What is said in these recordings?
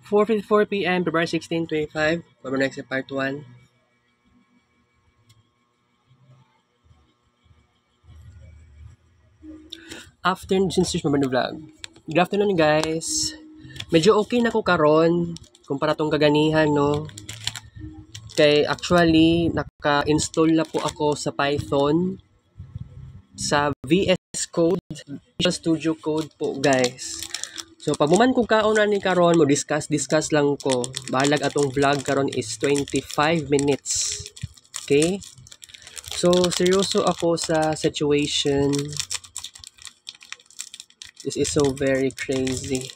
4:54 p.m. February 16, 2025. We're next sa part 1. Afternoon, since you're vlog. Good afternoon, guys. Medyo okay na ko karon kumpara tong kaganihan, no? Kay actually, naka-install na po ako sa Python sa VS Code, Visual Studio Code po, guys. So, pag muman kung kaon na ni karon mo discuss lang ko. Bahalag atong vlog karon is 25 minutes. Okay? So, seryoso ako sa situation. This is so very crazy.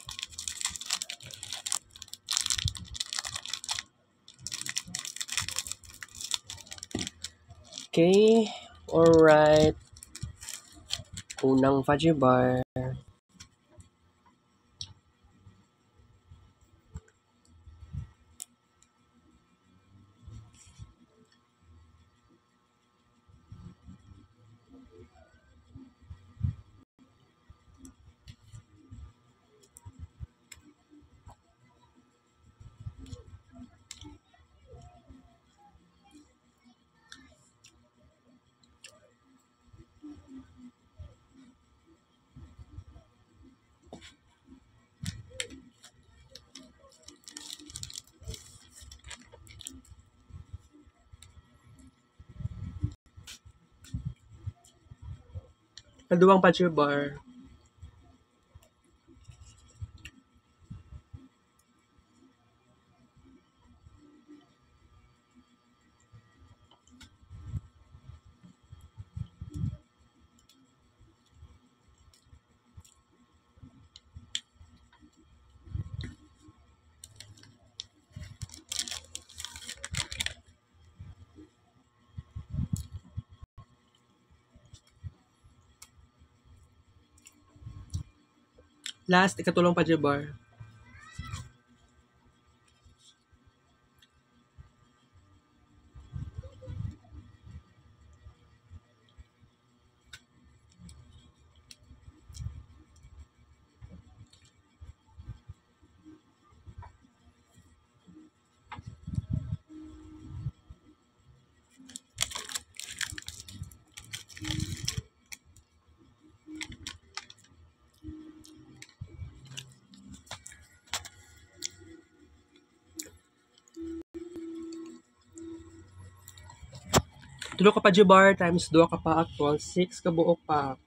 Okay? Alright. Unang fudgy bar. Kaduwang fudgy bar. Last, ikatulong fudgy bar. Tulo ka fudgy bar times 2 ka pa actual 6 ka buok pa.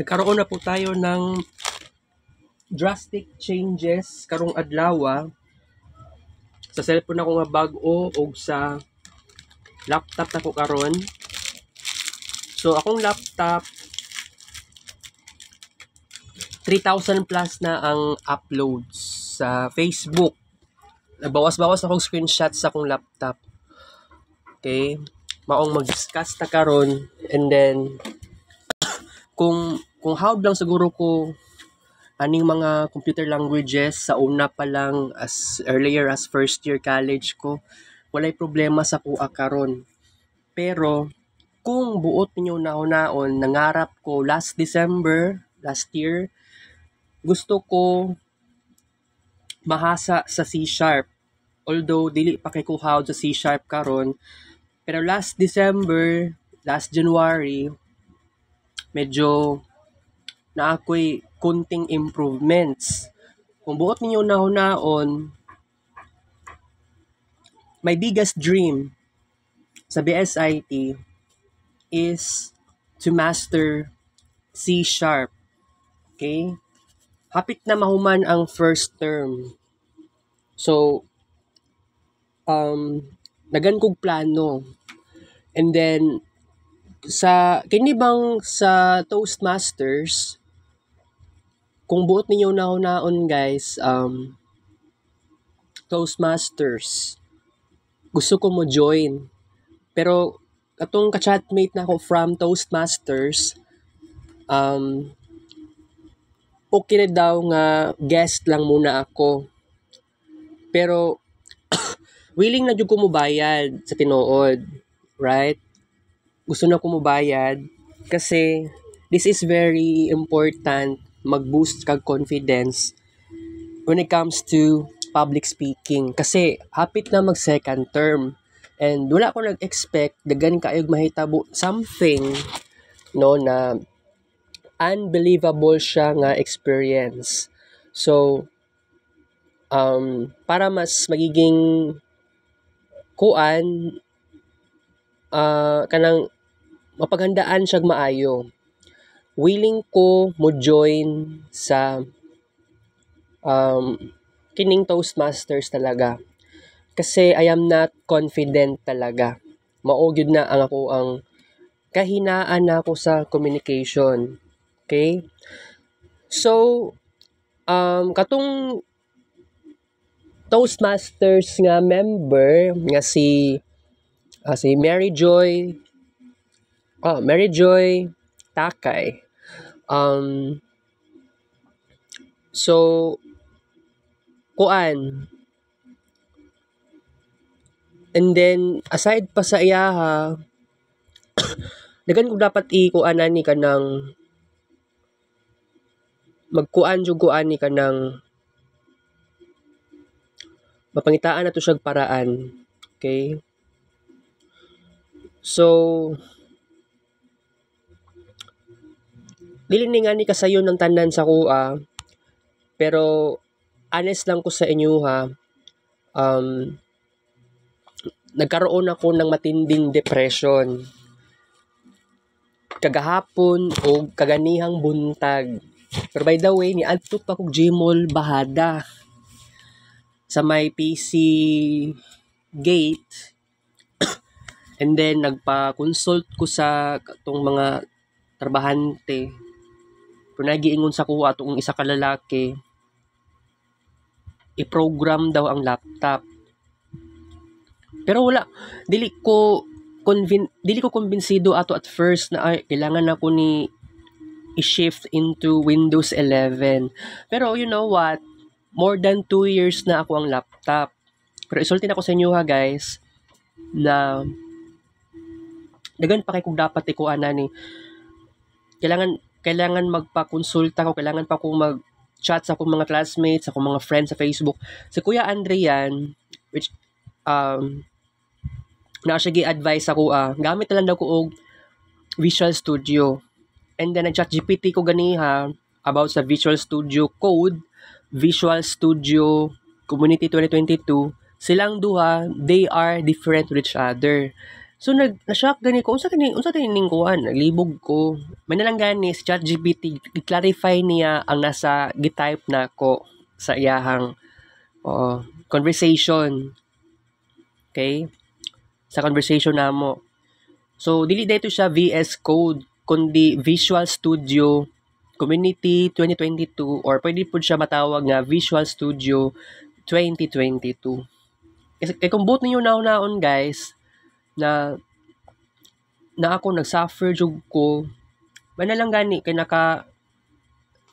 Nagkaroon na po tayo ng drastic changes karong adlaw sa cellphone ako nga bag-o o sa laptop na ko karon. So akong laptop 3,000 plus na ang uploads sa Facebook. Nagbawas-bawas akong screenshot sa akong laptop. Okay? Maong mag-discuss ta karon and then kung howd lang siguro ko aning mga computer languages sa una pa lang as earlier as first year college ko, walay problema sa kuha karon. Pero kung buot ninyo naon nangarap ko last December, last year, gusto ko mahasa sa C#. Although dili pa kay kuhaw sa C# karon, pero last December, last January, medyo na ako'y kunting improvements. Kung buot ninyo naon, my biggest dream sa BSIT is to master C#. Okay? Hapit na mahuman ang first term. So, nagan kog plano. And then, sa kini bang sa Toastmasters, kung buot ninyo naon guys, Toastmasters, gusto ko mo join. Pero, atong ka-chatmate na ako from Toastmasters, okay na daw nga guest lang muna ako. Pero, willing na jud ko mobayad sa tinuod, right? Gusto na ko mobayad kasi this is very important mag-boost kag confidence when it comes to public speaking kasi hapit na mag second term and wala ko nag-expect dagan kaayog mahitabo something no na unbelievable siya nga experience. So para mas magiging kuan kanang mapaghandaan siya maayo. Willing ko mo join sa kining Toastmasters talaga. Kasi I am not confident talaga. Mao gyud na ang ako ang kahinaan na ako sa communication. Okay? So, katong Toastmasters nga member nga si Mary Joy Takay. So kuan and then aside pa sa iyaha dagan ko dapat ikuan ani kanang magkuan jud ko ani kanang mapangitaan na to siya paraan. Okay? So dili ni nga ni kasayon ng tanan sa kuha pero honest lang ko sa inyo ha. Nagkaroon ako ng matinding depression kagahapon o kaganihang buntag. Pero by the way, niadto pa kog Gmall Bahada sa may PC gate and then nagpa-consult ko sa katong mga trabahante. Pero nagiingon sa kuha atong isa ka lalaki i-program daw ang laptop. Pero wala dili ko kumbinsido ato at first na ay, kailangan ako ni i-shift into Windows 11. Pero you know what? More than 2 years na ako ang laptop. Pero isulti na ko sa inyo ha guys na dagan pa kay kung dapat ikuan na ni kailangan magpa-konsulta ko, kailangan pa akong mag-chat sa akong mga classmates, sa akong mga friends sa Facebook. Si Kuya Andrian, which na siya gi-advise ako gamit na lang daw ko og Visual Studio. And then nag-chat GPT ko ganiha about sa Visual Studio Code, Visual Studio Community 2022. Silang duha, they are different with each other. So na-shock gani ko unsa ning kuan, naglibog ko. May nalang gani si ChatGPT i-clarify niya ang nasa gi-type nako sa iyahang conversation. Okay? Sa conversation namo. So dili dito siya VS Code kundi Visual Studio Community 2022 or pwede po siya matawag nga Visual Studio 2022. Kaya kung both ninyo naon guys na ako nagsuffer jud ko may na lang gani kay naka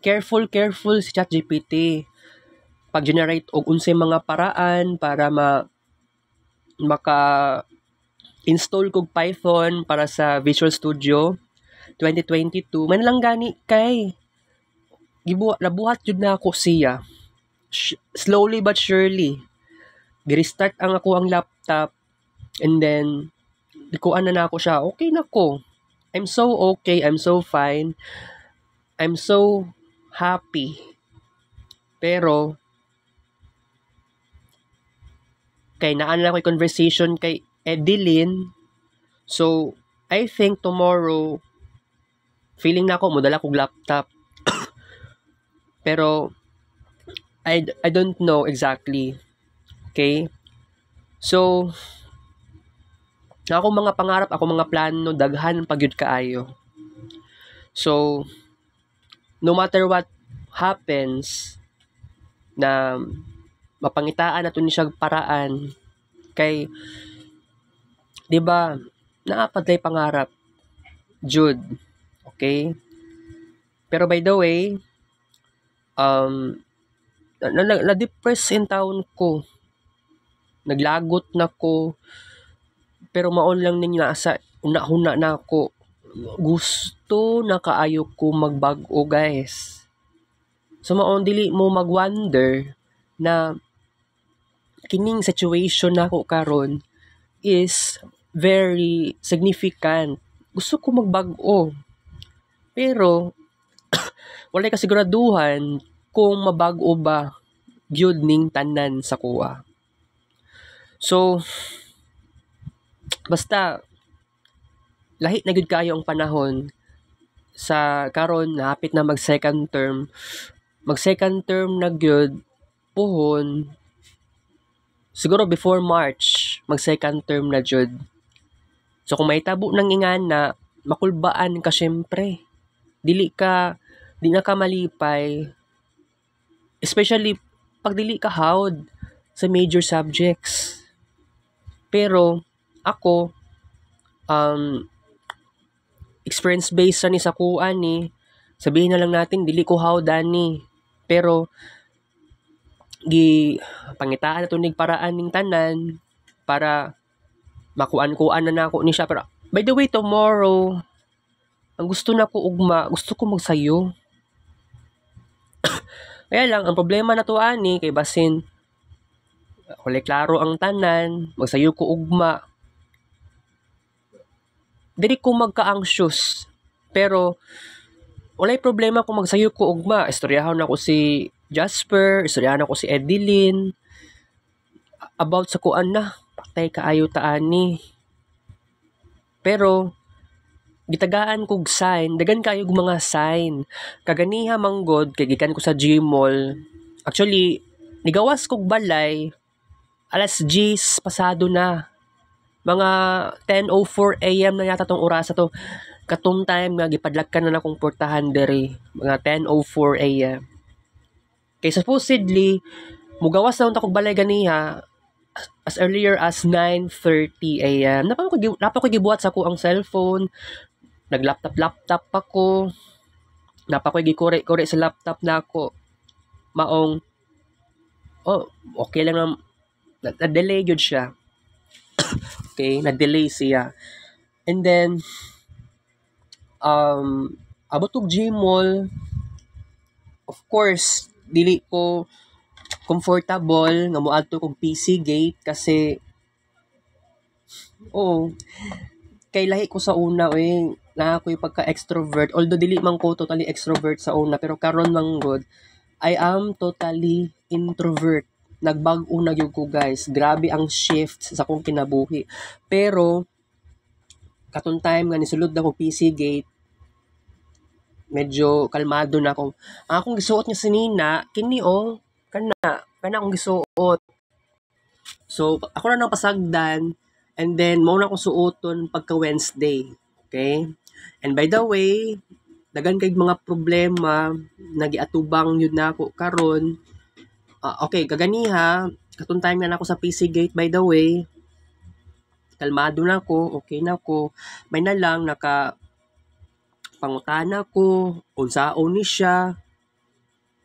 careful si ChatGPT pag-generate og unsay mga paraan para maka install kog Python para sa Visual Studio 2022 man lang gani kay nabuhat jud na ako siya slowly but surely gi-restart ang laptop and then kuan na ako siya okay na ko I'm so okay, I'm so fine, I'm so happy pero kay naan lang ko conversation kay Edeline so I think tomorrow feeling na ako modala kog laptop pero I don't know exactly. Okay? So ako mga pangarap, ako mga plano daghan pagyud kaayo. So no matter what happens na mapangitaan nato ni siya paraan kay di ba naapadlay pangarap jud. Okay? Pero by the way, na-depress in town ko naglagot na ko, pero maon lang ninyo sa una-huna na ako. Gusto na kaayo ko magbag-o, guys. So maon dili mo mag-wonder na kining situation nako karon is very significant. Gusto ko magbag-o. Pero wala kasiguraduhan kung mabag-o ba gyud ning tanan sa kuha. So basta lahi na gyud kayo ang panahon sa karon hapit na mag second term. Mag second term na gyud puhon. Siguro before March, mag second term na jud. So kung may tabo nang ingana, makulbaan ka syempre. Di na ka malipay. Especially pag dili ka hawd sa major subjects. Pero ako experience based sa ni sa kuan ni. Sabihin na lang natin dili ko hawdan ni. Pero pangitaan na tunig paraan ning tanan para makuan-kuan na nako ni siya. Pero by the way, tomorrow ang gusto na ko ugma, gusto ko magsayo. Kaya lang ang problema na to ani kay basin wala klaro ang tanan, magsayo ko ugma. Dili ko magka-anxious. Pero walay problema kung magsayo ko ugma. Istoryahan ako si Jasper, istoryahan ako si Edeline about sa kuan na patay kaayo taani. Pero gitagaan kog sign, dagan kayo mga sign. Kaganiha manggod kay gikan ko sa Gmall. Actually, nigawas kog balay alas 10 pasado na. Mga 10:04 AM na yata tong oras to. Katong time nga gipadlagkan na akong portahan diri, mga 10:04 AM. Kay supposedly mugawas na unta kog balay ganiha as earlier as 9:30 AM. Napa ko gibuhat sa ko ang cellphone. Nag-laptop ako. Napa ko gikore-kore sa laptop na ako. Maong okay lang na na-delay yun siya. Okay, na-delay siya. And then abot og Gmall, of course, dili ko comfortable nga moadto kog PC gate kasi kay lahi ko sa una na ako yung pagka-extrovert. Although dili man ko totally extrovert sa una, pero karon manggod I am totally introvert. Nagbag-o na gyud ko, guys. Grabe ang shift sa akong kinabuhi. Pero katong time nga nisulod na ko PC gate, medyo kalmado na ako. Ang akong gisuot nga sinina, kini kana akong gisuot. So ako na nang pasagdan, and then mao na akong suoton pagka Wednesday. Okay? And by the way, dagan kay mga problema nagiatubang yun na ako karon. Okay, kaganiha katong time na ako sa PC gate, by the way, kalmado na ako, okay na ako. May na lang pangutana ko unsaon ni siya.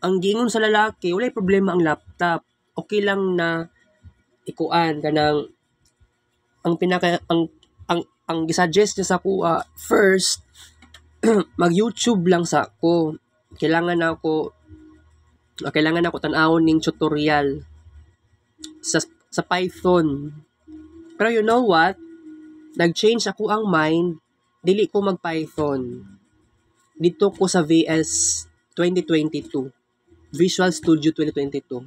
Ang gingon sa lalaki, walay problema ang laptop. Okay lang na ikuan kanang ang gisuggest niya sa ako first mag-YouTube lang sa ako. Kailangan ako tan-awon ning tutorial sa Python. Pero you know what? Nag-change ako ang mind, dili ko mag-Python. Dito ko sa VS 2022. Visual Studio 2022.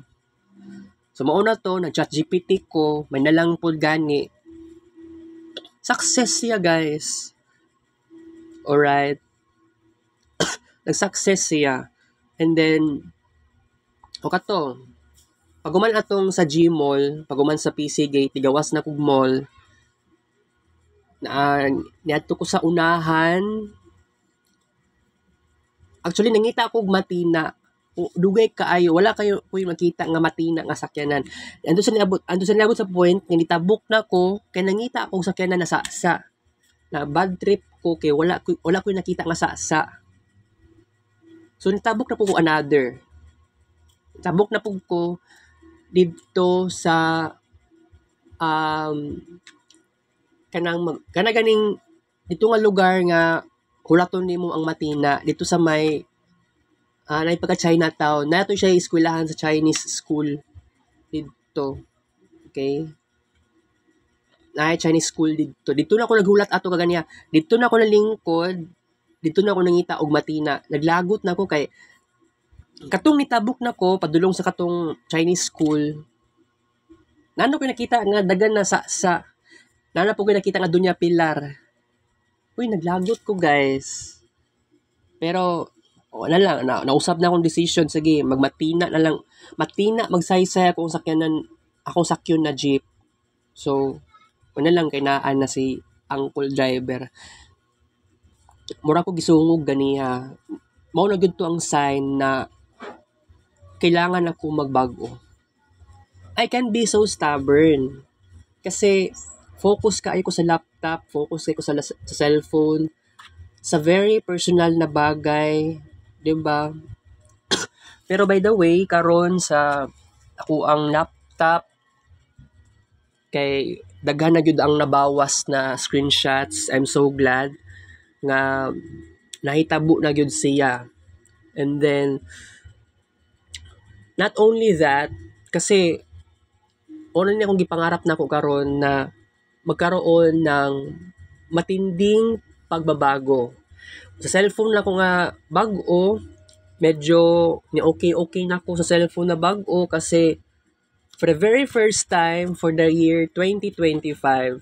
So mauna to, nag-ChatGPT ko, may nalang po gani. Success siya, guys. Alright? Nag-success siya. And then, paguman atong sa Gmall, paguman sa PC gate, tigawas na kog mall, niadto ko sa unahan. Actually, nangita kog matina. Dugay kaayo, wala kayo makita nga matina nga sakyanan. Ando sa niabot sa point, nitabok na ko, kay nangita akong sakyanan na sa na bad trip ko, kay wala ko nakita nga sa. So, nitabok na po ko another. Tabok na po ko dito sa kana ganing dito nga lugar nga hulaton nimo ang matina dito sa may nay pagka Chinatown. Nato siya eskwelahan sa Chinese school dito. Okay? Nay Chinese school dito. Dito na ako naghulat ato kaganiya. Dito na ako nalingkod. Dito na ako nangita og matina. Naglagot na ako kay katong nitabok na ko padulong sa katong Chinese school. Nano ko nakita nga dagan na sa nana po ko nakita nga dunya pilar. Uy, naglagot ko guys. Pero wala lang, nausap na akong decision. Sige, magmatina na lang. Matina, magsaysay akong sakyon na jeep. So, wala lang, kainaan na si uncle driver. Mura ko gisungog ganiha. Mao na gyud to ang sign na kailangan ako magbago. I can be so stubborn. Kasi, focus kaayo ko sa laptop, focus kaayo ko sa cellphone, sa very personal na bagay, 'di ba? Pero by the way, karon sa ako ang laptop kay daghan na gyud ang nabawas na screenshots. I'm so glad nga nahitabo na gyud siya. And then not only that, kasi una ni akong gipangarap na ako karon na magkaroon ng matinding pagbabago. Sa cellphone na ko nga bag-o, medyo ni okay na ako sa cellphone na bag-o kasi for the very first time for the year 2025,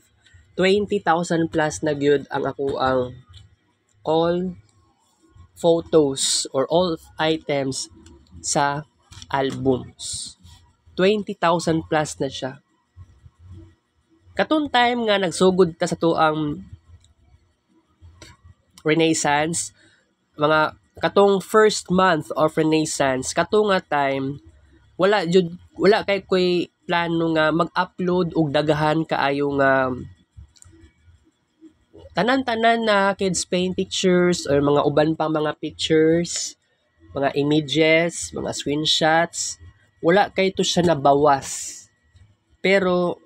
20,000 plus na gyud ang ako ang all photos or all items sa albums. 20,000 plus na siya. Katong time nga nagsugod ta sa tuang Renaissance, mga katong first month of Renaissance, katong nga time, wala kay ko'y plano nga mag-upload og dagahan kaayo nga tanan-tanan na kids paint pictures or mga uban pang mga pictures, mga images, mga screenshots, wala kay to siya nabawas. Pero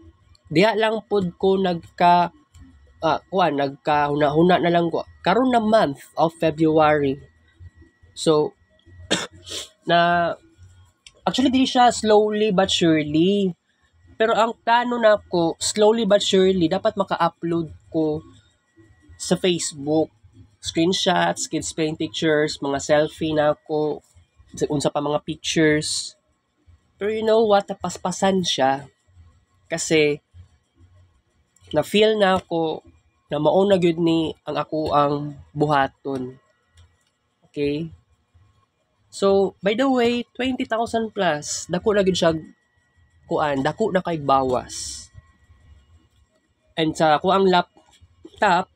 diha lang pod ko nagkahuna-huna na lang ko karon na month of February. So na actually di siya slowly but surely. Pero ang plano na ko slowly but surely dapat maka-upload ko sa Facebook screenshots, kids paint pictures, mga selfie na ko, unsa pa mga pictures. Pero you know what, napaspasan siya kasi na-feel na ako na mauna gyud ni ang ako ang buhaton. Okay? So, by the way, 20,000 plus, dako na gyud siya dako na kay bawas. And sa ako ang laptop,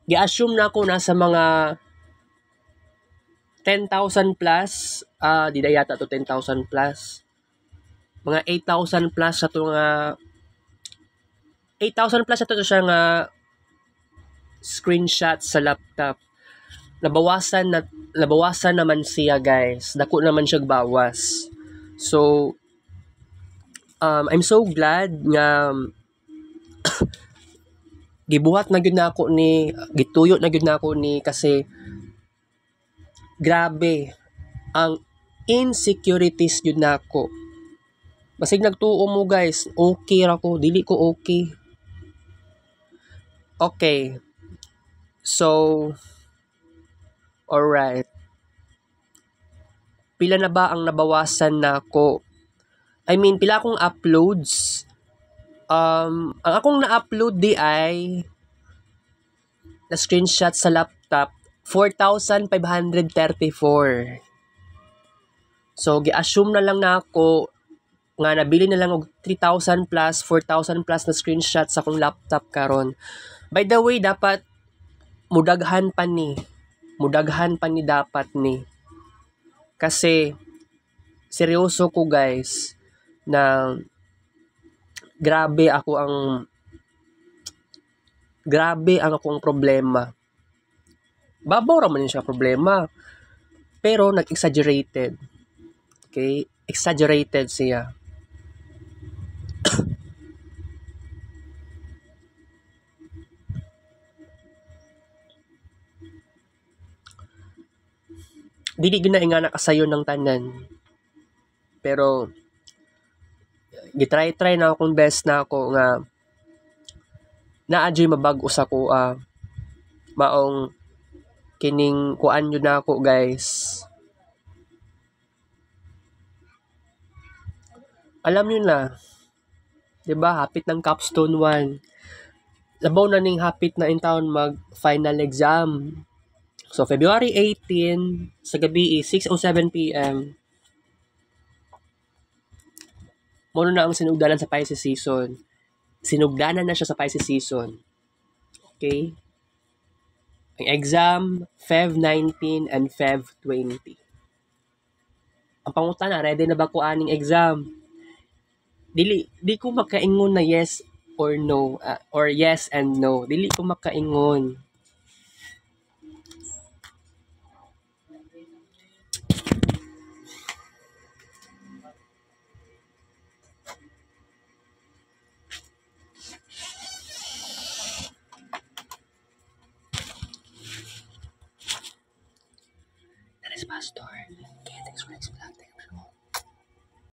gi-assume na ako nasa mga 10,000 plus, di na yata to 10,000 plus. Mga 8,000 plus sa to nga 8,000 plus ito siya nga screenshot sa laptop. Nabawasan naman siya guys. Dako naman siya bawas. So I'm so glad nga gibuhat na gyud na ako gituyo na gyud na ako kasi grabe ang insecurities gyud na ako. Basig nagtuo mo guys, okay ra ko, dili ko okay. Okay. So, alright. Pila na ba ang nabawasan na ako? I mean, pila akong uploads? Ang akong na-upload di ay na screenshot sa laptop, 4,534. So, gi-assume na lang na ako nga nabili na lang og 3,000 plus, 4,000 plus na screenshot sa akong laptop karon. By the way, dapat mudaghan pa ni dapat ni. Kasi seryoso ko guys na grabe ang akong problema. Babaw ra man siya problema. Pero nag-exaggerated. Okay? Exaggerated siya. dili ginaingana kasayo ng tanan. Pero gitry na akong best na ako nga naadyoy mabag-o sa kuha. Maong kining kuan yun na ako, guys. Alam yun na, 'di ba? Hapit ng capstone 1. Labaw na ning hapit na in taon mag final exam. So February 18 sa gabi 6:07 PM. Mono na ang sinugdanan sa Pisces season. Sinugdanan na siya sa Pisces season. Okay? Ang exam, Feb 19 and Feb 20. Ang pangutana, ready na ba ko aning exam? Di ko makaingon na yes or no, or yes and no. Dili ko makaingon. That is Pastor. Okay, thanks for next vlog.